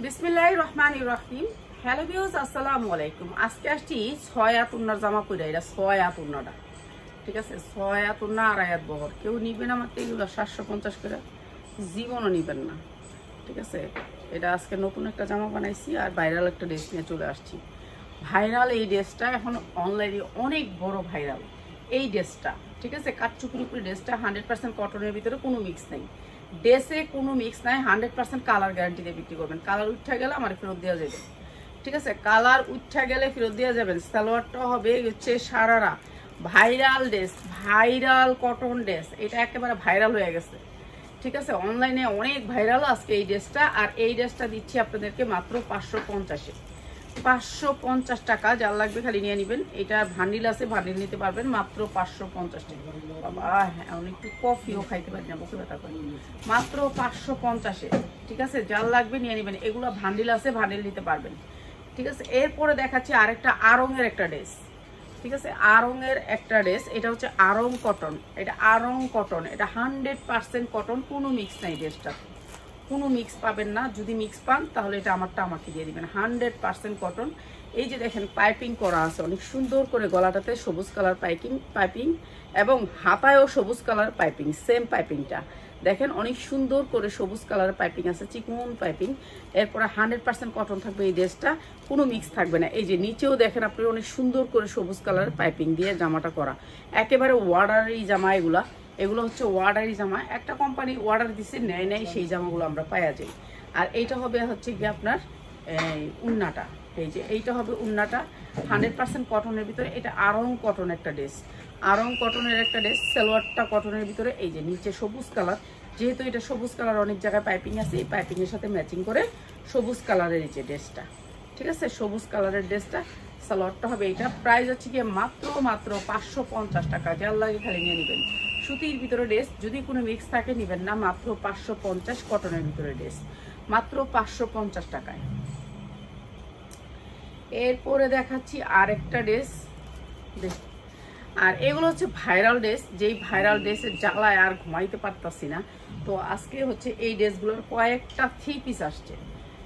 বিসমিল্লাহির রহমানির রহিম। Hello viewers, আসসালামু আলাইকুম। আজকে আসছি 6 হাত উন্নার জামা পরে। এটা 6 হাত উন্নাটা, ঠিক আছে? 6 হাত উন্না, 2.5 হাত বহর। কেউ নিবেন আমার এগুলো 750 করে, জীবনও নিবেন না, ঠিক আছে? এটা আজকে নতুন একটা জামা বানাইছি আর ভাইরাল একটা ড্রেস নিয়ে চলে আসছি। ভাইরাল এই ড্রেসটা এখন অনলাইনে অনেক বড় ভাইরাল এই ড্রেসটা, ঠিক আছে? কাটচুপুরি ড্রেসটা 100% কটনের ভিতরে কোনো মিক্স নেই। ড্রেসে কোনো মিক্স নাই, 100% কালার গ্যারান্টি দিয়ে বিক্রি করবেন। কালার উঠা গেলে আমার ফেরত দেওয়া যাবে, ঠিক আছে? কালার উঠা গেলে ফেরত দেওয়া যাবেন। সালোয়ারটা হবে হচ্ছে sharara viral dress, viral cotton dress. এটা একেবারে ভাইরাল হয়ে গেছে, ঠিক আছে? অনলাইনে অনেক ভাইরাল আজকে এই ড্রেসটা। আর এই ড্রেসটা দিচ্ছি আপনাদেরকে মাত্র 550-এ, 550 টাকা। যার লাগবে খালি নিয়ে নেবেন। এটা ভান্ডিল আছে, ভান্ডিল নিতে পারবেন মাত্র 550 টাকা। বাবা হ্যাঁ, একটু কফিও খাইতে পারি না, বুকে ব্যথা করে। মাত্র 550-এ, ঠিক আছে? যার লাগবে নিয়ে নেবেন। এগুলো ভান্ডিল আছে, ভান্ডিল নিতে পারবেন, ঠিক আছে? এরপরে দেখাচ্ছি আরেকটা আড়ংয়ের একটা ড্রেস, ঠিক আছে? আড়ংয়ের একটা ড্রেস। এটা হচ্ছে আড়ং কটন। এটা আড়ং কটন, এটা 100% কটন, কোনো মিক্স নাই। ড্রেসটা কোনো মিক্স পাবেন না। যদি মিক্স পান তাহলে এটা আমাকে দিয়ে দিবেন। 100% কটন। এই যে দেখেন পাইপিং করা আছে অনেক সুন্দর করে, গলাটাতে সবুজ কালার পাইপিং এবং হাতায়ও সবুজ কালার পাইপিং, সেম পাইপিংটা দেখেন অনেক সুন্দর করে সবুজ কালারের পাইপিং আছে, চিকন পাইপিং। এরপরে 100% কটন থাকবে এই ড্রেসটা, কোনো মিক্স থাকবে না। এই যে নিচেও দেখেন আপনি অনেক সুন্দর করে সবুজ কালারের পাইপিং দিয়ে জামাটা করা, একেবারে ওয়ার্ডারি জামা। এগুলো হচ্ছে ওয়ার্ডারি জামা। একটা কোম্পানি অর্ডার দিছে, নেয় সেই জামাগুলো আমরা পাওয়া যাই। আর এইটা হবে হচ্ছে গিয়ে আপনার উন্নাটা। এই যে এইটা হবে উন্নাটা 100% কটনের ভিতরে। এটা আড়ং কটন একটা ড্রেস, আড়ং কটনের একটা ড্রেস। সালোয়ারটা কটনের ভিতরে। এই যে নিচে সবুজ কালার, যেহেতু এটা সবুজ কালার অনেক জায়গায় পাইপিং আছে, এই পাইপিংয়ের সাথে ম্যাচিং করে সবুজ কালারের এই যে ড্রেসটা, ঠিক আছে? সবুজ কালারের ড্রেসটা সালোয়ারটা হবে এইটা। প্রাইস হচ্ছে গিয়ে মাত্র 550 টাকা। যার লাগে খালি নিয়ে নেবেন। সুতির ভিতরে ড্রেস, যদি কোনো মিক্স থাকে নেবেন না। মাত্র 550 কটনের ভিতরে ড্রেস, মাত্র 550 টাকায়। এরপরে দেখাচ্ছি আরেকটা ড্রেস। আর এগুলো হচ্ছে ভাইরাল ড্রেস, যেই ভাইরাল ড্রেসের জ্বালায় আর ঘুমাইতে পারতাছি না। তো আজকে হচ্ছে এই ড্রেসগুলোর কয়েকটা 3 পিস আসছে,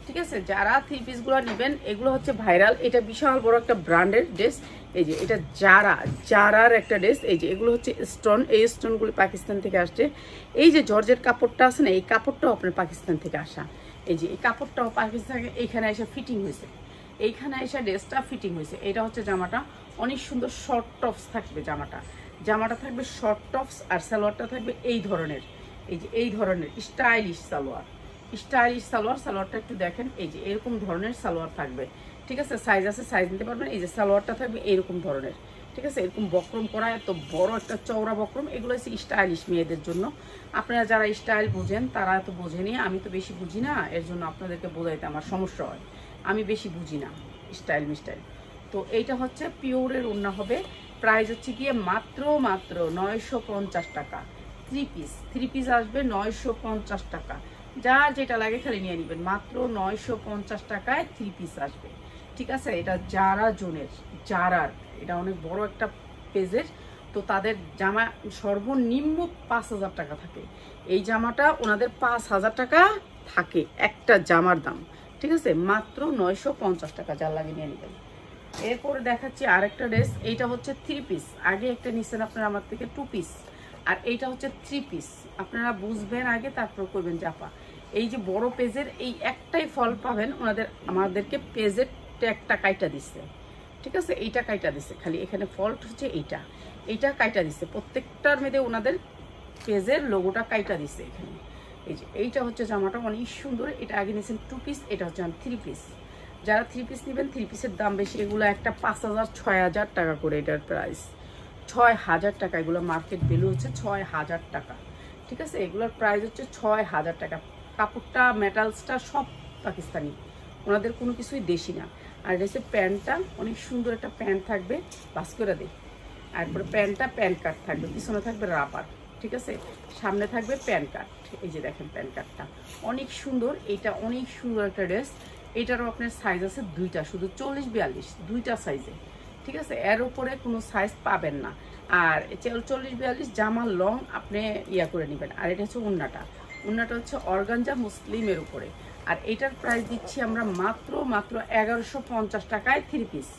ঠিক আছে? যারা 3 পিসগুলো নেবেন, এগুলো হচ্ছে ভাইরাল। এটা বিশাল বড় একটা ব্র্যান্ডের ড্রেস। এই যে এটা জারার একটা ড্রেস। এই যে এগুলো হচ্ছে স্টোন, এই স্টোনগুলি পাকিস্তান থেকে আসছে। এই যে জর্জের কাপড়টা আছে না, এই কাপড়টাও আপনার পাকিস্তান থেকে আসা। এই যে এই কাপড়টাও পাকিস্তান থেকে এইখানে এসে ফিটিং হয়েছে, এইখানে এসে ড্রেসটা ফিটিং হয়েছে। এটা হচ্ছে জামাটা, অনেক সুন্দর শর্ট টপস থাকবে জামাটা থাকবে শর্ট টপস। আর সালোয়ারটা থাকবে এই ধরনের, এই যে এই ধরনের স্টাইলিশ সালোয়ার। সালোয়ারটা একটু দেখেন, এই যে এরকম ধরনের সালোয়ার থাকবে, ঠিক আছে? সাইজ আছে, সাইজ নিতে পারবেন। এই যে সালোয়ারটা থাকবে এরকম ধরনের, ঠিক আছে? এরকম বক্রম করা, এত বড় একটা চওড়া বক্রম। এগুলো হচ্ছে স্টাইলিশ মেয়েদের জন্য। আপনারা যারা স্টাইল বুঝেন তারা তো বোঝেনি, আমি তো বেশি বুঝি না, এর জন্য আপনাদেরকে বোঝাইতে আমার সমস্যা হয়। আমি বেশি বুঝি না স্টাইল। তো এইটা হচ্ছে পিওরের ওড়না হবে। প্রাইস হচ্ছে গিয়ে মাত্র 950 টাকা। 3 পিস আসবে 950 টাকা। যার যেটা লাগে খালি নিয়ে নেবেন। মাত্র 950 টাকায় 3 পিস আসবে, ঠিক আছে? এটা জারার এটা অনেক বড় একটা পেজের। তো তাদের জামা সর্বনিম্ন 5000 টাকা থাকে। এই জামাটা ওনাদের 5000 টাকা থাকে একটা জামার দাম, ঠিক আছে? মাত্র 950 টাকা। যার লাগে নিয়ে নেবেন। এরপরে দেখাচ্ছি আরেকটা ড্রেস। এইটা হচ্ছে 3 পিস। আগে একটা নিচ্ছেন আপনারা আমার থেকে 2 পিস, আর এইটা হচ্ছে 3 পিস। আপনারা বুঝবেন আগে, তারপর করবেন জাপা। এই যে বড় পেজের এই একটাই ফল পাবেন, আমাদেরকে পেজের ট্যাগটা কাইটা দিচ্ছে, ঠিক আছে? এইটা কাইটা দিচ্ছে, খালি এখানে ফল্ট হচ্ছে এইটা কাইটা দিচ্ছে। প্রত্যেকটার মধ্যে ওনাদের পেজের লোগোটা কাইটা দিচ্ছে এখানে। এই যে এইটা হচ্ছে জামাটা অনেক সুন্দর। এটা আগে নিয়েছেন 2 পিস, এটা হচ্ছে 3 পিস। যারা 3 পিস নেবেন, 3 পিসের দাম বেশি। এগুলো একটা 5000-6000 টাকা করে এটার প্রাইস, 6000 টাকা। এগুলো মার্কেট ভ্যালু হচ্ছে 6000 টাকা, ঠিক আছে? এগুলোর প্রাইস হচ্ছে 6000 টাকা। কাপড়টা মেটালসটা সব পাকিস্তানি, ওনাদের কোনো কিছুই দেশি না। আর এসে প্যান্টটা অনেক সুন্দর একটা প্যান্ট থাকবে, বাস করে দেয়। তারপরে প্যান্ট কাট থাকবে, পিছনে থাকবে রাবার, ঠিক আছে? সামনে থাকবে প্যান্ট কাট। এই যে দেখেন প্যান্ট কাটটা অনেক সুন্দর। এটা অনেক সুন্দর একটা ড্রেস। এটারও আপনার সাইজ আছে 2টা, শুধু 40-42 2টা সাইজে, ঠিক আছে? এর উপরে কোনো সাইজ পাবেন না। আর 40-42 জামার লং আপনি ইয়া করে নেবেন। আর এটা হচ্ছে ওড়নাটা, ওড়নাটা হচ্ছে অর্গানজা মুসলিমের উপরে। আর এটার প্রাইস দিচ্ছি আমরা মাত্র 1150 টাকায় 3 পিস।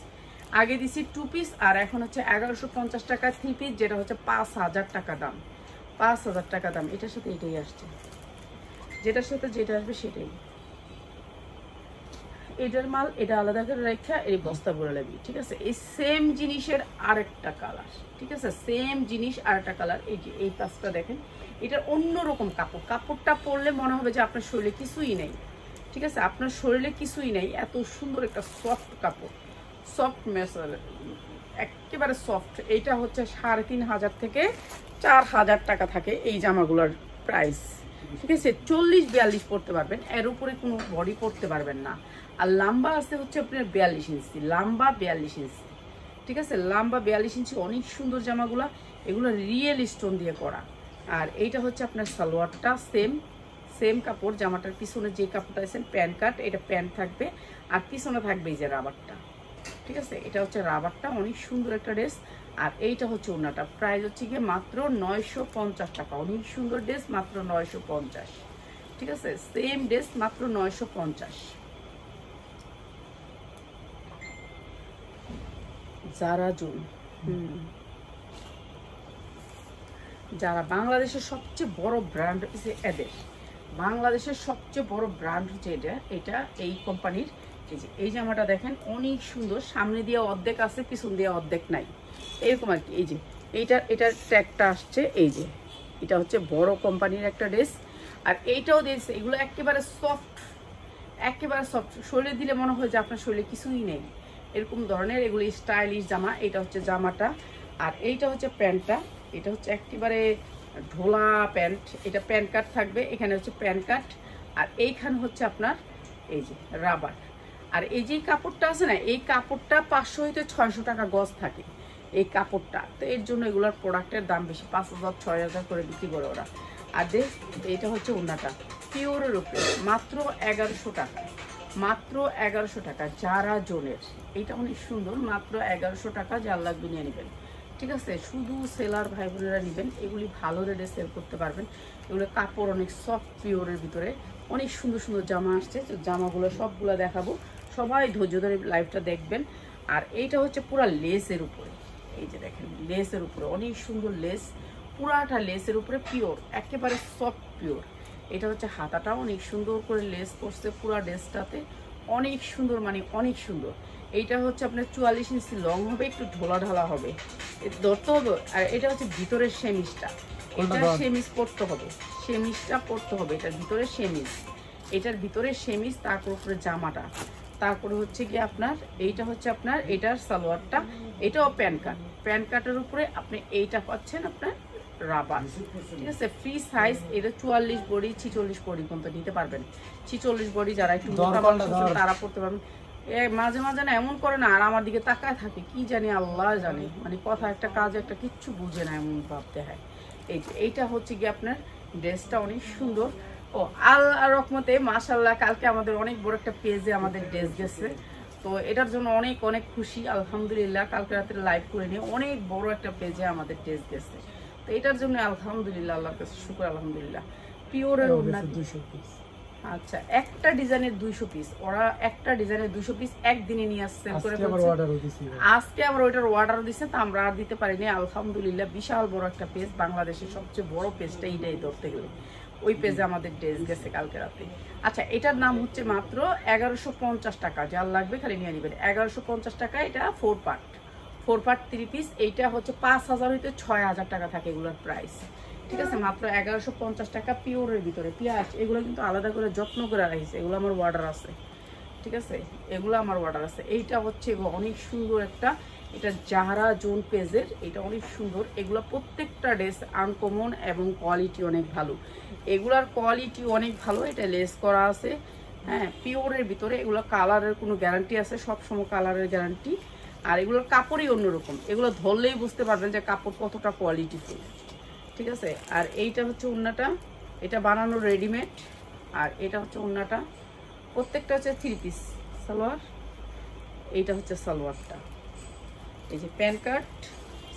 আগে দিছি 2 পিস, আর এখন হচ্ছে 1150 টাকায় 3 পিস, যেটা হচ্ছে 5000 টাকা দাম। 5000 টাকা দাম। এটার সাথে এটাই আসছে, যেটার সাথে যেটা আসবে সেটাই। এটার মাল এটা আলাদা করে রেখা এই বস্তা ভরে লাগবে, ঠিক আছে। এই সেম জিনিসের আরেকটা কালার, ঠিক আছে, সেম জিনিস আরেকটা কালার। এই যে এই পাঁচটা দেখেন, এটার অন্যরকম কাপড়। কাপড়টা পরলে মনে হবে যে আপনার শরীরে কিছুই নেই, ঠিক আছে, আপনার শরীরে কিছুই নেই। এত সুন্দর একটা সফট কাপড়, সফট মেটেরিয়াল, একেবারে সফট। এইটা হচ্ছে 3500 থেকে 4000 টাকা থাকে এই জামাগুলোর প্রাইস, ঠিক আছে। 40-42 পড়তে পারবেন, এর উপরে কোনো বডি পড়তে পারবেন না। আর লম্বা আছে হচ্ছে আপনার 42 ইঞ্চি, লম্বা 42 ইঞ্চি, ঠিক আছে, লম্বা 42 ইঞ্চি। অনেক সুন্দর জামাগুলো, এগুলো রিয়েল স্টোন দিয়ে করা। আর এইটা হচ্ছে আপনার সালোয়ারটা সেম কাপড়। জামাটার পিছনে যে কাপড়টা আছে প্যান্ট কাট, এটা প্যান্ট থাকবে, আর পিছনে থাকবে এই যে রাবারটা, ঠিক আছে। এটা হচ্ছে রাবারটা, অনেক সুন্দর একটা ড্রেস। আর এইটা হচ্ছে ওড়নাটা, প্রাইস হচ্ছে গিয়ে মাত্র 950 টাকা। অনেক সুন্দর ড্রেস, মাত্র 950, ঠিক আছে। সেম ড্রেস মাত্র 950। যারা যারা বাংলাদেশের সবচেয়ে বড় ব্র্যান্ড হচ্ছে এদের, বাংলাদেশের সবচেয়ে বড় ব্র্যান্ড হচ্ছে এটা এই কোম্পানির। এই জামাটা দেখেন অনেক সুন্দর, সামনে দিয়ে অর্ধেক আছে, পিছন দিয়ে অর্ধেক নাই, এরকম আর কি। এই যে এটার ট্যাগটা আসছে, এই যে এটা হচ্ছে বড় কোম্পানির একটা ড্রেস। আর এইটাও দিয়েছে, এগুলো একেবারে সফট, একেবারে সফট। শরীরে দিলে মনে হয় যে আপনার শরীরে কিছুই নেই, এরকম ধরনের। এগুলো স্টাইলিশ জামা। এটা হচ্ছে জামাটা, আর এইটা হচ্ছে প্যান্টটা। এটা হচ্ছে একেবারে ঢোলা প্যান্ট, এটা প্যান্ট কাট থাকবে, এখানে হচ্ছে প্যান্ট কাট, আর এইখানে হচ্ছে আপনার এই যে রাবার। আর এই যে কাপড়টা আছে না, এই কাপড়টা 500 হইতে 600 টাকা গজ থাকে এই কাপড়টা। তো এর জন্য এগুলোর প্রোডাক্টের দাম বেশি, 5000-6000 করে বিক্রি করে ওরা। আর এটা হচ্ছে ওড়নাটা পিওরের উপরে, মাত্র 1100 টাকা, মাত্র 1100 টাকা যারা জোনের। এটা অনেক সুন্দর, মাত্র 1100 টাকা। যার লাগবে নিয়ে নেবেন, ঠিক আছে। শুধু সেলার ভাই বোনেরা নেবেন, এগুলি ভালো রেটে সেল করতে পারবেন। এগুলো কাপড় অনেক সফট, পিওরের ভিতরে অনেক সুন্দর সুন্দর জামা আসছে। জামাগুলো সবগুলো দেখাবো, সবাই ধৈর্য ধরে লাইভটা দেখবেন। আর এইটা হচ্ছে পুরা লেসের উপরে, এই যে দেখেন লেসের উপরে অনেক সুন্দর লেস, পুরাটা লেসের উপরে পিওর, একেবারে সফট পিওর। এটা হচ্ছে হাতাটাও অনেক সুন্দর করে লেস করছে পুরা ড্রেসটাতে, অনেক সুন্দর, মানে অনেক সুন্দর। এইটা হচ্ছে আপনার 44 ইঞ্চি লং হবে, একটু ঢোলা ঢালা হবে, ধরতে হবে। আর এটা হচ্ছে ভিতরের সেমিসটা, এটা সেমিস পরতে হবে, সেমিসটা পরতে হবে। এটার ভিতরে সেমিস, এটার ভিতরে সেমিস, তারপর উপরে জামাটা, তারপরে হচ্ছে কি আপনার এইটা হচ্ছে আপনার এটার সালোয়ারটা, এটাও প্যান্ট কাট। প্যান্ট কাটের উপরে আপনি এইটা পাচ্ছেন আপনার রাবার, ঠিক আছে। Free size. এটা 44 বডি 46 বডি পর্যন্ত নিতে পারবেন। 46 বডি যারা একটু তারা পড়তে পারবেন। মাঝে মাঝে না এমন করে না, আর আমার দিকে তাকায় থাকে, কি জানি আল্লাহ জানে, মানে কথা একটা কাজ একটা কিচ্ছু বুঝে না, এমন ভাবতে হয়। এইটা হচ্ছে কি আপনার ড্রেসটা অনেক সুন্দর। ও আল্লাহর রহমতে মাশাআল্লাহ, কালকে আমাদের অনেক বড় একটা পেজে আমাদের ড্রেস গেছে, তো এটার জন্য অনেক অনেক খুশি আলহামদুলিল্লাহ। কালকে রাতে লাইভ করে নিয়ে অনেক বড় একটা পেজে আমাদের ড্রেস গেছে, তো এটার জন্য আলহামদুলিল্লাহ, আল্লাহর কাছে শুকর আলহামদুলিল্লাহ। পিওরের ওড়না 200 পিস, আচ্ছা একটা ডিজাইনের 200 পিস, ওরা একটা ডিজাইনের 200 পিস একদিনে নিয়ে আসছে করে আজকে আবার ওইটার অর্ডার দিচ্ছে, তো আমরা আর দিতে পারিনি আলহামদুলিল্লাহ। বিশাল বড় একটা পেজ, বাংলাদেশের সবচেয়ে বড় পেজটা এইটাই ধরতে গেলে, ওই পেজে আমাদের ড্রেস গেছে কালকে রাতে। আচ্ছা এটার নাম হচ্ছে মাত্র 1150 টাকা, যার লাগবে খালি নিয়ে নেবেন। 1150 টাকা, এটা 4 পার্ট 3 পিস। এইটা হচ্ছে 5000 হইতে 6000 টাকা থাকে এগুলোর প্রাইস, ঠিক আছে। মাত্র 1150 টাকা পিওরের ভিতরে। পেঁয়াজ এগুলো কিন্তু আলাদা করে যত্ন করে রাখিছে, এগুলো আমার অর্ডার আছে, ঠিক আছে, এগুলো আমার অর্ডার আছে। এইটা হচ্ছে অনেক সুন্দর একটা, এটা জাহারা জোন পেজের, এটা অনেক সুন্দর। এগুলো প্রত্যেকটা ড্রেস আনকমন এবং কোয়ালিটি অনেক ভালো, এগুলার কোয়ালিটি অনেক ভালো। এটা লেস করা আছে, হ্যাঁ, পিওরের ভিতরে। এগুলো কালারের কোনো গ্যারান্টি আছে, সবসময় কালারের গ্যারান্টি। আর এগুলোর কাপড়ই অন্যরকম, এগুলো ধরলেই বুঝতে পারবেন যে কাপড় কতটা কোয়ালিটিফুল, ঠিক আছে। আর এইটা হচ্ছে ওড়নাটা, এটা বানানো রেডিমেড। আর এটা হচ্ছে ওড়নাটা, প্রত্যেকটা হচ্ছে 3 পিস সালোয়ার। এইটা হচ্ছে সালোয়ারটা, এই যে প্যান্ট কাট,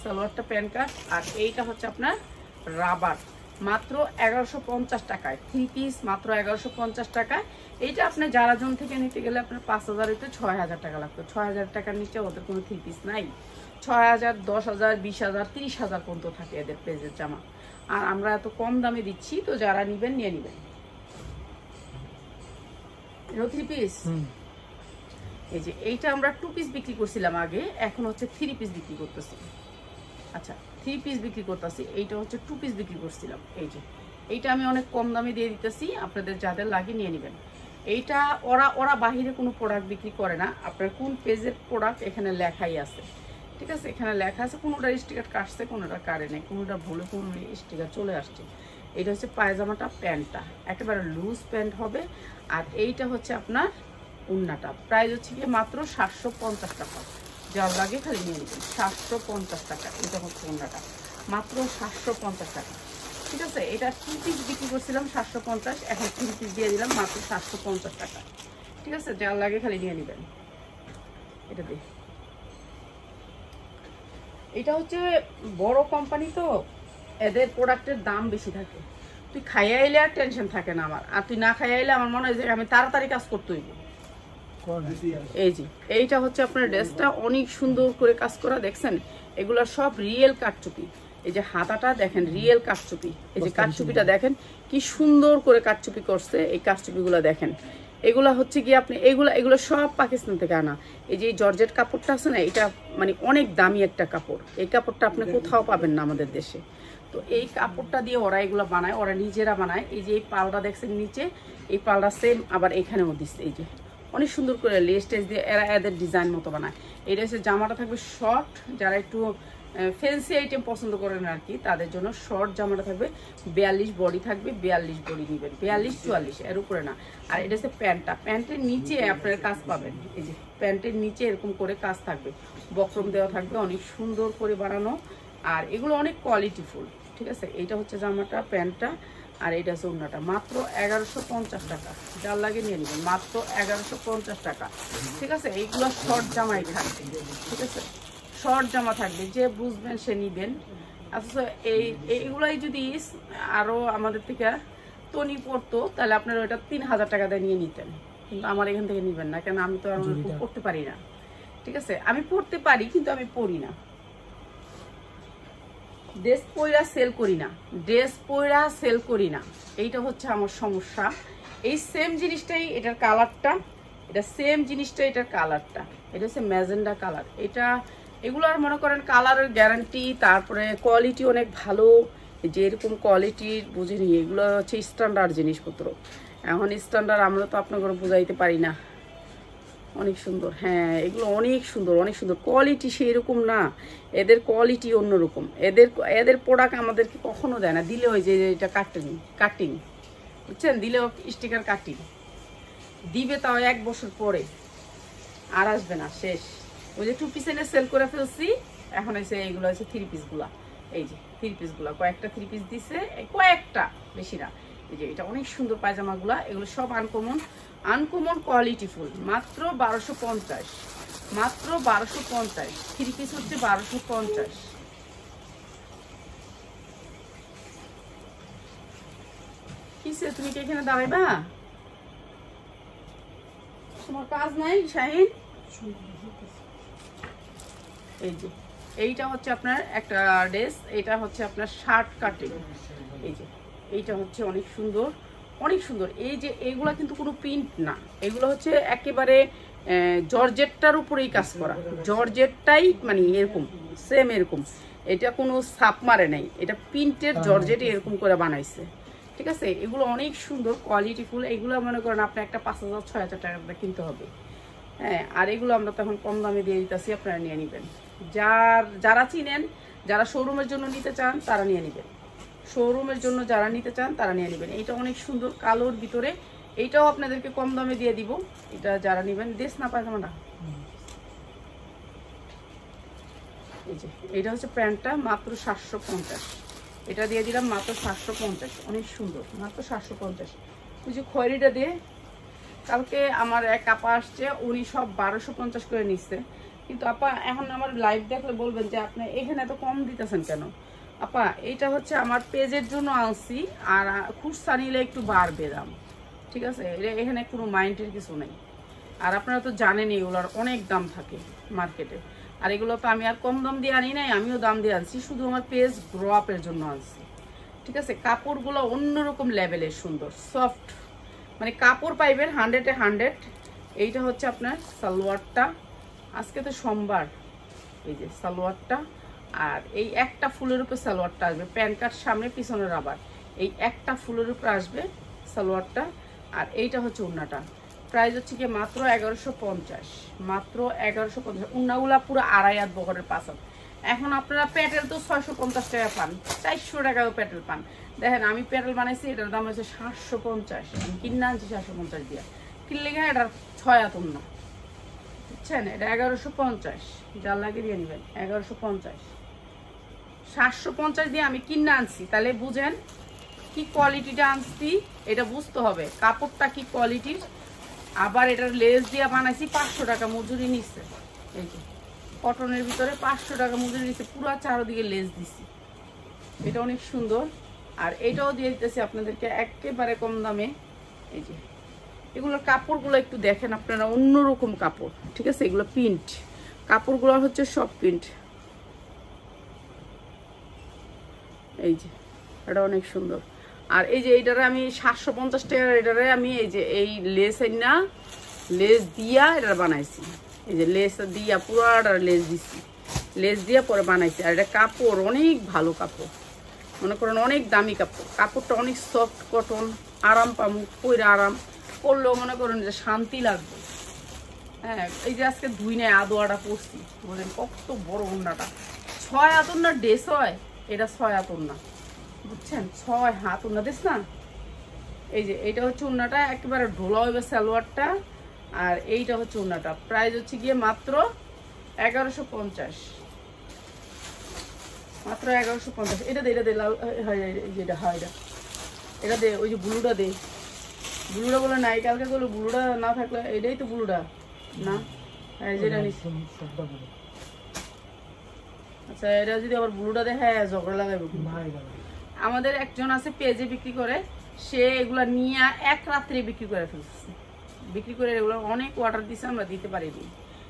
সালোয়ারটা প্যান্ট কাট। আর এইটা হচ্ছে আপনার রাবার, মাত্র 1150 টাকায় 3 পিস, মাত্র 1150 টাকায়। এইটা আপনি যারা জন থেকে নিতে গেলে আপনার 5000 হইতে 6000 টাকা লাগতো। 6000 টাকার নিচে ওদের কোনো 3 পিস নাই। 6000, 10000, 20000, 30000 পর্যন্ত থাকে এদের পেজের জামা। আর আমরা এত কম দামে দিচ্ছি, তো যারা নিবেন নিয়ে নিবেন। 3 পিস, এই যে এইটা আমরা 2 পিস বিক্রি করছিলাম আগে, এখন হচ্ছে 3 পিস বিক্রি করতেছি। আচ্ছা, 3 পিস বিক্রি করতেছি, এইটা হচ্ছে 2 পিস বিক্রি করছিলাম। এই যে এইটা আমি অনেক কম দামে দিয়ে দিতেছি, আপনাদের যাদের লাগে নিয়ে নেবেন। এইটা ওরা বাহিরে কোনো প্রোডাক্ট বিক্রি করে না। আপনার কোন পেজের প্রোডাক্ট এখানে লেখাই আছে, ঠিক আছে? এখানে লেখা আছে, কোনোটা স্টিকার কাটছে, কোনোটা কাটে নেই, কোনোটা ভুলে কোনো স্টিকার চলে আসছে। এটা হচ্ছে পায়জামাটা, প্যান্টটা একেবারে লুজ প্যান্ট হবে। আর এইটা হচ্ছে আপনার উন্নাটা, প্রাইস হচ্ছে গিয়ে মাত্র 750 টাকা। যার লাগে খালি নিয়ে নেবেন, 750 টাকা। এটা হচ্ছে উন্নাটা, মাত্র 750 টাকা, ঠিক আছে? এটা 2 পিস বিক্রি করছিলাম 750, এখন 3 পিস দিয়ে দিলাম মাত্র 750 টাকা, ঠিক আছে? যার লাগে খালি নিয়ে নেবেন। এটা দিয়ে, এটা হচ্ছে বড় কোম্পানি, তো এদের প্রোডাক্টের দাম বেশি থাকে। তুই খাইয়া আইলে আর টেনশন থাকে না আমার, আর তুই না খাইয়া আইলে আমার মনে হয় যে আমি তাড়াতাড়ি কাজ করতে হইব। এই যে এইটা হচ্ছে আপনার ড্রেসটা, অনেক সুন্দর করে কাজ করা, দেখছেন? এগুলো সব রিয়েল কাটচুপি। এই যে হাতাটা দেখেন, রিয়েল কাটচুপি। এই যে কাটচুপিটা দেখেন কি সুন্দর করে কাটচুপি করছে। এই কাটচুপিগুলো দেখেন, এগুলা হচ্ছে কি আপনি এগুলো সব পাকিস্তান থেকে আনা। এই যে জর্জেট কাপড়টা আছে না, এটা মানে অনেক দামি একটা কাপড়। এই কাপড়টা আপনি কোথাও পাবেন না আমাদের দেশে। তো এই কাপড়টা দিয়ে ওরা এগুলো বানায়, ওরা নিজেরা বানায়। এই যে এই পালটা দেখছেন নিচে, এই পালটা সেম আবার এখানেও দিচ্ছে। এই যে অনেক সুন্দর করে লেস টেস দিয়ে এরা এদের ডিজাইন মতো বানায়। এই ড্রেসের জামাটা থাকবে শর্ট, যারা একটু ফ্যান্সি আইটেম পছন্দ করেন আর কি, তাদের জন্য শর্ট জামাটা থাকবে। 42 বডি থাকবে, 42 বডি নেবেন, 42-44 এর উপরে না। আর এটা হচ্ছে প্যান্টটা, প্যান্টের নিচে আপনার কাজ পাবেন। এই যে প্যান্টের নিচে এরকম করে কাজ থাকবে, বক্রম দেওয়া থাকবে, অনেক সুন্দর করে বানানো। আর এগুলো অনেক কোয়ালিটিফুল, ঠিক আছে? এইটা হচ্ছে জামাটা, প্যান্টটা, আর এইটা হচ্ছে ওড়নাটা, মাত্র 1150 টাকা। যার লাগে নিয়ে নেবেন, মাত্র 1150 টাকা, ঠিক আছে? এইগুলো শর্ট জামাই থাকবে, ঠিক আছে? শর্ট জামা থাকবে, যে বুঝবেন সে নিবেন। আচ্ছা, এইগুলাই যদি আরো আমাদের থেকে তনি পড়তো, তাহলে আপনারা ওইটা 3000 টাকা দিয়ে নিয়ে নিতেন। কিন্তু আমার এখান থেকে নিবেন না, কেন আমি তো আর পড়তে পারি না, ঠিক আছে? আমি পড়তে পারি কিন্তু আমি পড়ি না, ড্রেস পয়রা সেল করি না, ড্রেস পয়রা সেল করি না। এইটা হচ্ছে আমার সমস্যা। এই সেম জিনিসটাই, এটার কালারটা, এটা সেম জিনিসটা, এটার কালারটা, এটা হচ্ছে ম্যাজেন্ডা কালার। এটা এগুলোর মনে করেন কালারের গ্যারান্টি, তারপরে কোয়ালিটি অনেক ভালো। যে এরকম কোয়ালিটির বুঝিনি, এগুলো হচ্ছে স্ট্যান্ডার্ড জিনিসপত্র। এখন স্ট্যান্ডার্ড আমরা তো আপনাকে বুঝাইতে পারি না। অনেক সুন্দর, হ্যাঁ এগুলো অনেক সুন্দর, অনেক সুন্দর কোয়ালিটি। সেই রকম না, এদের কোয়ালিটি অন্যরকম। এদের প্রোডাক্ট আমাদেরকে কখনো দেয় না, দিলে ওই যে এটা কাটিং বুঝছেন, দিলেও স্টিকার কাটিং দিবে, তাও 1 বছর পরে, আর আসবে না, শেষ। ওই যে 2 পিস এনে সেল করে ফেলছি, এখন এসে এইগুলো হচ্ছে 3 পিসগুলা। এই যে 3 পিসগুলা, কয়েকটা 3 পিস দিছে, কয়েকটা, বেশি না। এই যে এটা অনেক সুন্দর পায়জামাগুলা, এগুলো সব আনকমন কোয়ালিটিফুল, মাত্র 1250, মাত্র 1250। 3 পিস হচ্ছে 1250। কিসে তুমি কি এখানে দাঁড়াইবা? তোমার কাজ নাই শাহিন? এই যে এইটা হচ্ছে আপনার একটা ড্রেস, এটা হচ্ছে আপনার শার্ট কাটিং। এই যে এইটা হচ্ছে অনেক সুন্দর, অনেক সুন্দর। এই যে এইগুলা কিন্তু কোনো প্রিন্ট না, এগুলো হচ্ছে একেবারে জর্জেটটার উপরেই কাজ করা, জর্জেটটাই মানে এরকম সেম এরকম। এটা কোনো ছাপ মারে নাই, এটা প্রিন্টের জর্জেটে এরকম করে বানাইছে, ঠিক আছে? এগুলো অনেক সুন্দর কোয়ালিটিফুল। এগুলো মনে করেন আপনি একটা 5000-6000 টাকা কিনতে হবে, হ্যাঁ। আর এগুলো আমরা তখন কম দামে দিয়ে দিতেছি, আপনারা নিয়ে নেবেন। যারা চিনেন, যারা শোরুমের জন্য নিতে চান তারা নিয়ে নেবেন, শোরুমের জন্য যারা নিতে চান তারা নিয়ে নেবেন। এইটা অনেক সুন্দর কালোর ভিতরে, এইটাও আপনাদেরকে কম দামে দিয়ে দিব। এটা যারা নেবেন, দেশ না পায়জামাটা, এই যে এটা হচ্ছে প্যান্টটা, মাত্র 750। এটা দিয়ে দিলাম মাত্র 750, অনেক সুন্দর, মাত্র 750। ওই যে খয়েরিটা দিয়ে কালকে আমার এক আপা আসছে, উনি সব 1250 করে নিচ্ছে। কিন্তু আপা এখন আমার লাইভ দেখলে বলবেন যে আপনি এখানে এত কম দিতেছেন কেন? আপা এইটা হচ্ছে আমার পেজের জন্য আনছি, আর খুচরা নিলে একটু বাড়বে দাম, ঠিক আছে? এখানে কোনো মাইন্ডের কিছু নেই। আর আপনারা তো জানেনই এগুলোর অনেক দাম থাকে মার্কেটে, আর এগুলো তো আমি আর কম দাম দিয়ে আনি নাই, আমিও দাম দিয়ে আনছি, শুধু আমার পেজ গ্রো আপের জন্য আনছি, ঠিক আছে? কাপড়গুলো অন্যরকম লেভেলের সুন্দর, সফট, মানে কাপড় পাইবেন 100-এ 100। এইটা হচ্ছে আপনার সালোয়ারটা, আজকে তো সোমবার, এই যে সালোয়ারটা, আর এই একটা ফুলের উপর সালোয়ারটা আসবে, প্যান্ট কাট সামনে পিছনে রাবার, এই একটা ফুলের উপর আসবে সালোয়ারটা। আর এইটা হচ্ছে উন্নাটা, প্রাইস হচ্ছে কি মাত্র 1150, মাত্র 1150। উন্নাগুলা পুরো 2.5 হাত বহরের 5 হাত। এখন আপনারা প্যাটেল তো 650 টাকা পান, 400 টাকাও প্যাটেল পান। দেখেন আমি প্যাটেল বানাইছি, এটার দাম হচ্ছে 750, আমি কিনে আনছি 750 দিয়ে, কিনলে গিয়ে এটার 6 হাত উন্না, বুঝছেন? এটা 1150, যার লাগে দিয়ে নেবেন 1150, 750 দিয়ে আমি কিনে আনছি, তাহলে বুঝেন কি কোয়ালিটিটা আনছি, এটা বুঝতে হবে কাপড়টা কি কোয়ালিটির। আবার এটার লেস দিয়ে বানাইছি, 500 টাকা মজুরি নিচ্ছে, এই যে কটনের ভিতরে 500 টাকা মজুরি নিচ্ছে, পুরো চারদিকে লেস দিছি, এটা অনেক সুন্দর। আর এটাও দিয়ে দিতেছি আপনাদেরকে একেবারে কম দামে। এই যে এগুলোর কাপড়গুলো একটু দেখেন আপনারা, অন্যরকম কাপড়, ঠিক আছে? এগুলো প্রিন্ট, কাপড়গুলো হচ্ছে সব প্রিন্ট। এই যে এটা অনেক সুন্দর। আর এই যে এইটারে আমি 750 টাকার, এটারে আমি এই যে এই লেস দিয়া এটা বানাইছি, এই যে লেস দিয়া পুরাটা লেস দিছি, লেস দিয়া পরে বানাইছি। আর এটা কাপড় অনেক ভালো কাপড়, মনে করেন অনেক দামি কাপড়, কাপড়টা অনেক সফট কটন, আরাম পামু, পরে আরাম পরলেও মনে করেন যে শান্তি লাগবে। হ্যাঁ, এই যে আজকে ধুই নেয় আদোয়াটা পরছি, বলেন কত বড় ওড়নাটা, 6 হাত ওড়নার ড্রেস হয় এটা, 6 হাত ওড়না, বুঝছেন? 6 হাত ওড়না দিস না। এই যে এইটা হচ্ছে ওড়নাটা, একেবারে ঢোলা হইবে সালোয়ারটা। আর এইটা হচ্ছে ওড়নাটা, প্রাইস হচ্ছে গিয়ে মাত্র 1150, মাত্র 1150। এটা দে, এটা দে, যেটা হয় এটা দে, ওই যে ব্লুটা দে, ব্লুটা বলে নাই, কালকে বলে ব্লুটা না থাকলে, এটাই তো ব্লুটা না, যেটা নিচ্ছি। আচ্ছা, এটা যদি আবার ব্লুটা দেখে ঝগড়া লাগাইব। আমাদের একজন আছে পেজে বিক্রি করে, সে এগুলা নিয়ে এক রাত্রে বিক্রি করে ফেলছে, বিক্রি করে এগুলো অনেক অর্ডার দিছে, আমরা দিতে পারিনি,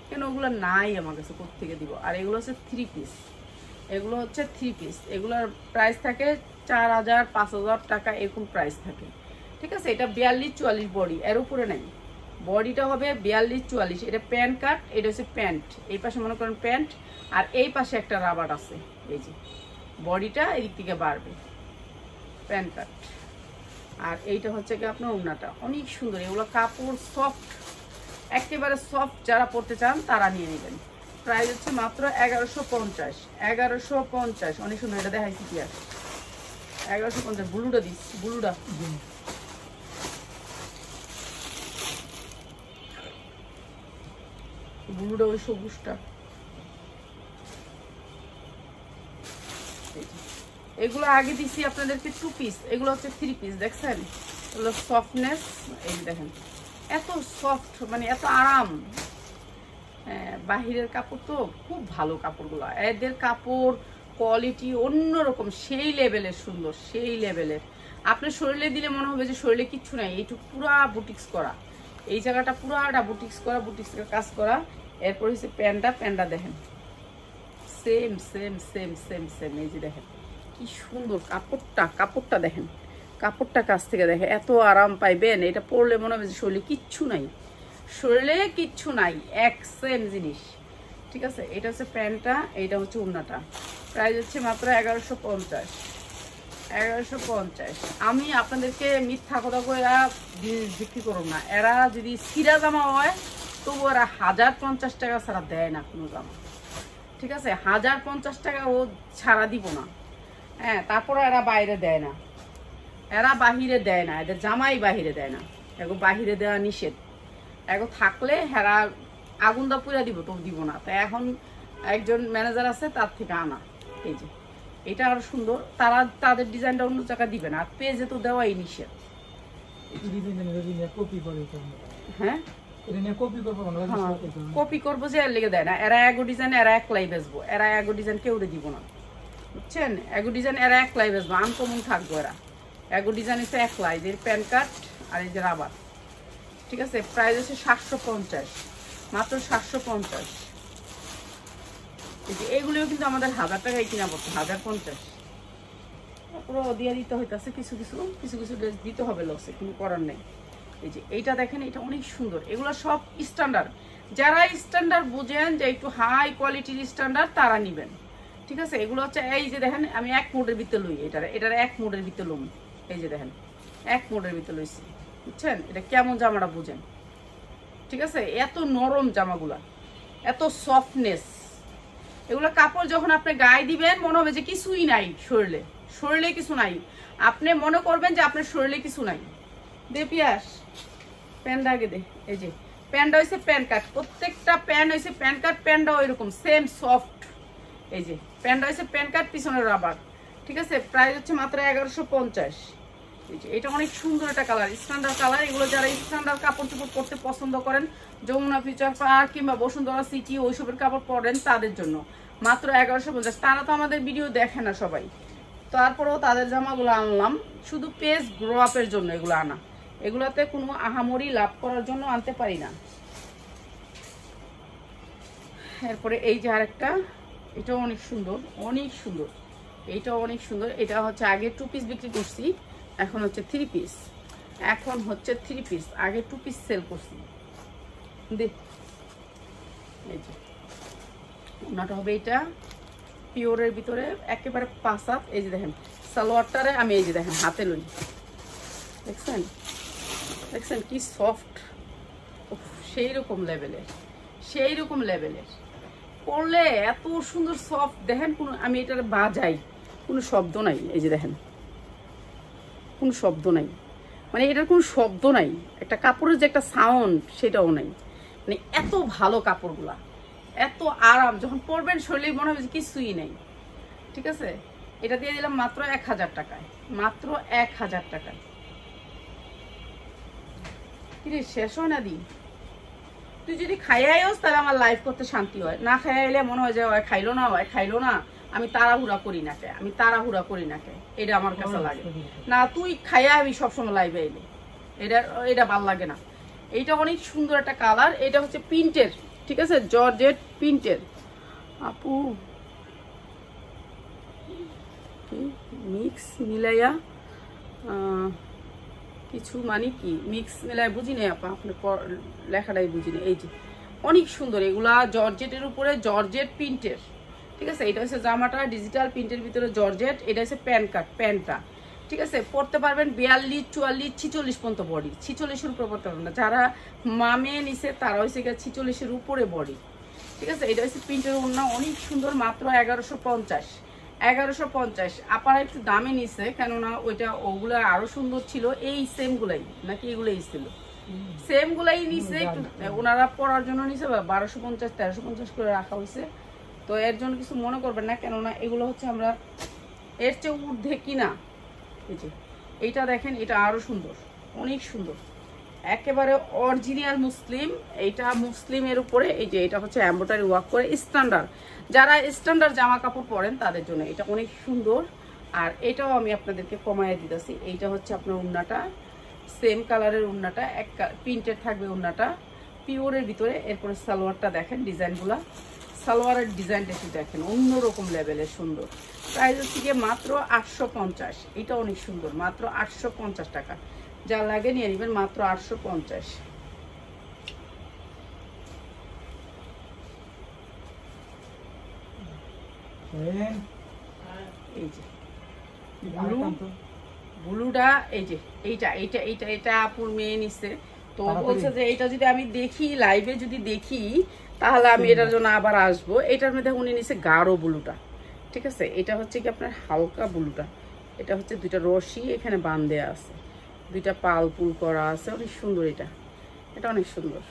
কেন ওগুলো নাই আমার কাছে, কোত্থেকে দিব। আর এগুলো হচ্ছে 3 পিস, এগুলো হচ্ছে 3 পিস, এগুলোর প্রাইস থাকে 4000-5000 টাকা এরকম প্রাইস থাকে, ঠিক আছে? এটা 42-44 বডি, এর উপরে নাই, বডিটা হবে 42-44। এটা প্যান্ট কাট, এটা হচ্ছে প্যান্ট, এই পাশে মনে করেন প্যান্ট, আর এই পাশে একটা রাবার আছে, এই যে বডিটা এদিক থেকে বাড়বে, প্যান্ট কাট। আর এইটা হচ্ছে কি আপনার ওড়নাটা, অনেক সুন্দর, এগুলো কাপড় সফট, একেবারে সফট, যারা পরতে চান তারা নিয়ে নেবেন। প্রাইস হচ্ছে মাত্র 1150, 1150, অনেক সুন্দর। এটা দেখাইছি কি আছে, 1150। ব্লুটা দিস, ব্লুটা ব্লুটা ওই সবুজটা। এগুলো আগে দিছি আপনাদেরকে 2 পিস, এগুলো হচ্ছে 3 পিস, দেখছেন? এগুলো সফটনেস, এই দেখেন এত সফট, মানে এত আরাম। বাহিরের কাপড় তো খুব ভালো, কাপড়গুলো এদের কাপড় কোয়ালিটি অন্যরকম, সেই লেভেলের সুন্দর, সেই লেভেলের। আপনার শরীরে দিলে মনে হবে যে শরীরে কিচ্ছু নাই, এইটুকু পুরা বুটিক্স করা, এই জায়গাটা পুরাটা বুটিক্স করা, বুটিক্সের কাজ করা। এরপর হচ্ছে প্যান্টটা দেখেন, same same same same same, এই যে দেখেন কি সুন্দর কাপড়টা দেখেন, কাপড়টা কাছ থেকে দেখেন, এত আরাম পাইবেন, এটা পরলে মনে হবে যে শরীরে কিচ্ছু নাই, শরীরে কিচ্ছু নাই, এক সেম জিনিস, ঠিক আছে? এটা হচ্ছে প্যান্টটা, এইটা হচ্ছে ওড়নাটা, প্রাইস হচ্ছে মাত্র 1150, 1150। আমি আপনাদেরকে মিথ্যা কথা কয়ে বিক্রি করব না, এরা যদি সিরা জামা হয় তবু এরা 1050 টাকা ছাড়া দেয় না কোনো জামা, ঠিক আছে? 1050 টাকা ও ছাড়া দিব না। হ্যাঁ, তারপরে এরা বাইরে দেয় না, এরা বাহিরে দেয় না, এদের জামাই বাহিরে দেয় না, এগো বাহিরে দেওয়া নিষেধ, এগো থাকলে হেরা আগুন দা পুরা দিব, তো দিব না। তাই এখন একজন ম্যানেজার আছে, তার থেকে আনা। এই যে এটা আরো সুন্দর, তারা তাদের ডিজাইনটা অন্য জায়গায় দিবে না, আর পেজে তো দেওয়াই নিষেধ। হ্যাঁ, কপি করবো যে এর লেগে দেয় না, এরা এগো ডিজাইন এরা একলাই বেচবো, এরা এগো ডিজাইন কেউ দিব না, বুঝছেন? এগো ডিজাইন এরা একলাই বেসবো, আনকমন থাকবো এরা। এগো ডিজাইন হচ্ছে একলাই, এর প্যান কাট আর এই যে রাবার। ঠিক আছে, প্রাইস হচ্ছে 750, মাত্র 750। এইগুলিও কিন্তু আমাদের 1000 টাকায় কিনা পড়তো, 1050। পুরো দিয়ে দিতে হইতেছে, কিছু কিছু ড্রেস দিতে হবে লসে, কোনো করার নেই। এই যে এইটা দেখেন, এটা অনেক সুন্দর। এগুলো সব স্ট্যান্ডার্ড, যারা স্ট্যান্ডার্ড বুঝেন যে একটু হাই কোয়ালিটির স্ট্যান্ডার্ড তারা নিবেন। ঠিক আছে, এগুলো হচ্ছে এই যে দেখেন আমি এক মোডের ভিতরে লই, এটার এক মোডের ভিতরে লুম। এই যে দেখেন এক মোডের ভিতরে লইছি, বুঝছেন? এটা কেমন জামাটা বুঝেন। ঠিক আছে, এত নরম জামাগুলা, এত সফটনেস। এগুলো কাপড় যখন আপনি গায়ে দিবেন মনে হবে যে কিছুই নাই, শরীরে কিছু নাই। আপনি মনে করবেন যে আপনার শরীরে কিছু নাই। দে পিয়াস, প্যান্ট আগে দে। এই যে প্যান্টটা হয়েছে প্যান্ট কাট, প্রত্যেকটা প্যান্ট হয়েছে প্যান্ট কাট, প্যান্টটাও এরকম সেম সফট। এই যে প্যান্টটা হয়েছে প্যান্ট কাট, পিছনের রাবার। ঠিক আছে, প্রাইস হচ্ছে মাত্র 1150। এই যে এটা অনেক সুন্দর একটা কালার, স্ট্যান্ডার্ড কালার। এগুলো যারা স্ট্যান্ডার্ড কাপড় চোপড় পরতে পছন্দ করেন, যমুনা ফিউচার পার্ক কিংবা বসুন্ধরা সিটি ওইসবের কাপড় পরেন তাদের জন্য মাত্র 1150। তারা তো আমাদের ভিডিও দেখে না সবাই, তারপরেও তাদের জামাগুলো আনলাম শুধু পেজ গ্রো আপের জন্য। এগুলো আনা, এগুলোতে কোনো আহামরি লাভ করার জন্য আনতে পারি না। এরপরে এই যে আরেকটা, এটাও অনেক সুন্দর, অনেক সুন্দর। এইটাও অনেক সুন্দর। এটা হচ্ছে আগে 2 পিস বিক্রি করছি, এখন হচ্ছে 3 পিস। এখন হচ্ছে 3 পিস, আগে 2 পিস সেল করছি। এই যে ওনাটা হবে এটা পিওরের ভিতরে একেবারে 5 হাত। এই যে দেখেন সালোয়ারটারে আমি এই যে দেখেন হাতে লই, দেখছেন দেখছেন কি সফট, সেই রকম লেভেলের পরলে এত সুন্দর সফট। দেখেন কোনো, আমি এটার বাজাই কোনো শব্দ নাই। এই যে দেখেন কোনো শব্দ নাই, মানে এটার কোনো শব্দ নাই। একটা কাপড়ের যে একটা সাউন্ড সেটাও নাই, মানে এত ভালো কাপড়গুলা, এত আরাম। যখন পরবেন শরীরে মনে হবে কিছুই নেই। ঠিক আছে, এটা দিয়ে দিলাম মাত্র 1000 টাকায়, মাত্র 1000 টাকায়। কিরে শেষ হয় না দি? তুই যদি খাইয়াইস তাহলে আমার লাইফ করতে শান্তি হয়, না খাইয়াইলে মনে হয় যে ওই খাইলো না, আমি তাড়াহুড়া করি না কে, এটা আমার কাছে লাগে না। তুই খাইয়া আমি সবসময় লাইভে এলে এটা ভাল লাগে না। এইটা অনেক সুন্দর একটা কালার, এটা হচ্ছে প্রিন্টের। ঠিক আছে, জর্জেট প্রিন্টের। আপু মিক্স মিলাইয়া কিছু মানে কি মিক্স মিলাই বুঝি না আপা, আপনার লেখাটাই বুঝি না। এই যে অনেক সুন্দর, এগুলা জর্জেটের উপরে জর্জেট প্রিন্টের। ঠিক আছে, এটা হচ্ছে জামাটা ডিজিটাল প্রিন্টের ভিতরে জর্জেট। এটা হচ্ছে প্যান্ট কাট, প্যান্টটা। ঠিক আছে, পরতে পারবেন 42, 44, 46 পর্যন্ত বডি, 46-এর উপরে পরতে পারবেন না। যারা মামে নিছে তারা হচ্ছে 46-এর উপরে বডি। ঠিক আছে, এটা হচ্ছে প্রিন্টের ওড়না, অনেক সুন্দর, মাত্র 1150। আপনারা একটু দামে নিছে, কেননা ওগুলা আরো সুন্দর ছিল। এই সেম গুলাই নাকি এগুলাই ছিল, সেম গুলাই নিছে, একটু ওনারা পরার জন্য নিছে 1250, 1350 করে রাখা হয়েছে। তো এর জন্য কিছু মনে করবেন না, কেননা এগুলো হচ্ছে আমরা এর চেয়ে ঊর্ধ্বে কিনা। এই যে এইটা দেখেন, এটা আরো সুন্দর, অনেক সুন্দর, একেবারে অরিজিনাল মুসলিম। এইটা মুসলিমের উপরে এই যে এটা হচ্ছে এমব্রয়ডারি ওয়ার্ক করে স্ট্যান্ডার্ড। যারা স্ট্যান্ডার্ড জামা কাপড় পরেন তাদের জন্য এটা অনেক সুন্দর। আর এটাও আমি আপনাদেরকে কমায় দিতেছি। এইটা হচ্ছে আপনার ওড়নাটা, সেম কালারের ওড়নাটা, এক প্রিন্টেড থাকবে ওড়নাটা পিওরের ভিতরে। এরপরে সালোয়ারটা দেখেন, ডিজাইনগুলা, সালোয়ারের ডিজাইনটা একটু দেখেন, অন্যরকম লেভেলের সুন্দর। প্রাইস হচ্ছে গিয়ে মাত্র 850। এটা অনেক সুন্দর, মাত্র 850 টাকা। যা লাগে নিয়ে নেবেন, মাত্র 850। এই যে ব্লুটা, এই যে এইটা আপুর মেয়ে নিচ্ছে। তো বলছে যে এটা যদি আমি দেখি লাইভে, যদি দেখি তাহলে আমি এটার জন্য আবার আসবো। এটার মধ্যে উনি নিচ্ছে গাঢ় ব্লুটা। ঠিক আছে, এটা হচ্ছে কি আপনার হালকা ব্লুটা। এটা হচ্ছে 2টা রশি এখানে বাঁধ দেওয়া আছে, 2টা পাল পুল করা আছে, অনেক সুন্দর। এটা অনেক সুন্দর।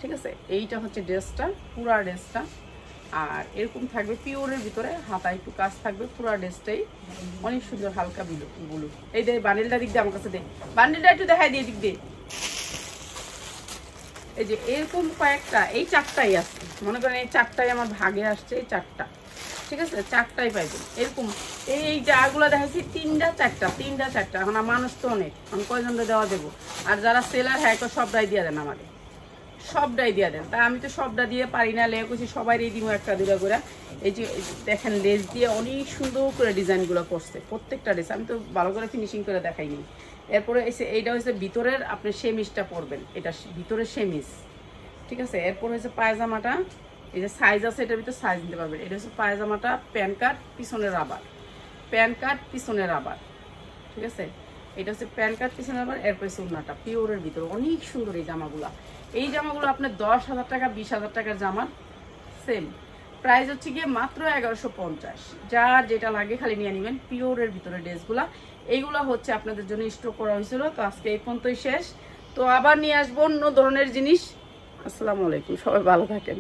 ঠিক আছে, এইটা হচ্ছে ড্রেসটা, পুরা ড্রেসটা। আর এরকম থাকবে পিওরের ভিতরে, হাতায় একটু কাজ থাকবে, পুরা ড্রেসটাই অনেক সুন্দর, হালকা ব্লু। এই দে বান্ডেলটা দিক দিয়ে আমার কাছে দে, বান্ডেলটা একটু দেখাই দিয়ে দিক দিয়ে। এই যে এরকম কয়েকটা, এই 4টাই আছে, মনে করেন এই 4টাই আমার ভাগে আসছে, এই 4টা। ঠিক আছে, 4টাই পাইবেন এরকম। এই জাগুলো দেখাচ্ছি 3টা 4টা এখন মানুষ তো অনেক, আমি কয়জন দেওয়া দেবো। আর যারা সেলার হ্যাঁ সবটাই দিয়ে দেন আমাকে, সবটাই দিয়ে দেন। তা আমি তো সবটা দিয়ে পারি না, লেগে করছি সবাই দিব একটা দুটা করে। এই যে দেখেন লেস দিয়ে অনেক সুন্দর করে ডিজাইনগুলো করছে, প্রত্যেকটা ড্রেস আমি তো ভালো করে ফিনিশিং করে দেখাইনি। এরপরে এসে এইটা হচ্ছে ভিতরের আপনি সেমিজটা পরবেন, এটা ভিতরের সেমিজ, ঠিক আছে। এরপর হচ্ছে পায়জামাটা, এই যে সাইজ আছে এটার ভিতরে সাইজ নিতে পারবেন। এটা হচ্ছে পায়জামাটা, প্যান কাট পিছনের রাবার, প্যান কাট পিছনের রাবার, ঠিক আছে। এটা হচ্ছে প্যান কাট পিছনের রাবার। এরপর হচ্ছে উন্নাটা পিওরের ভিতরে অনেক সুন্দর এই জামাগুলা। এই জামাগুলো আপনার 10,000 টাকা 20,000 টাকার জামা সেম প্রাইস হচ্ছে গিয়ে মাত্র 1150। যার যেটা লাগে খালি নিয়ে নেবেন। পিওরের ভিতরে ড্রেসগুলা এইগুলো হচ্ছে আপনাদের জন্য স্টক করা হয়েছিল। তো আজকে এই পর্যন্তই শেষ, তো আবার নিয়ে আসবো অন্য ধরনের জিনিস। আসসালামু আলাইকুম, সবাই ভালো থাকেন।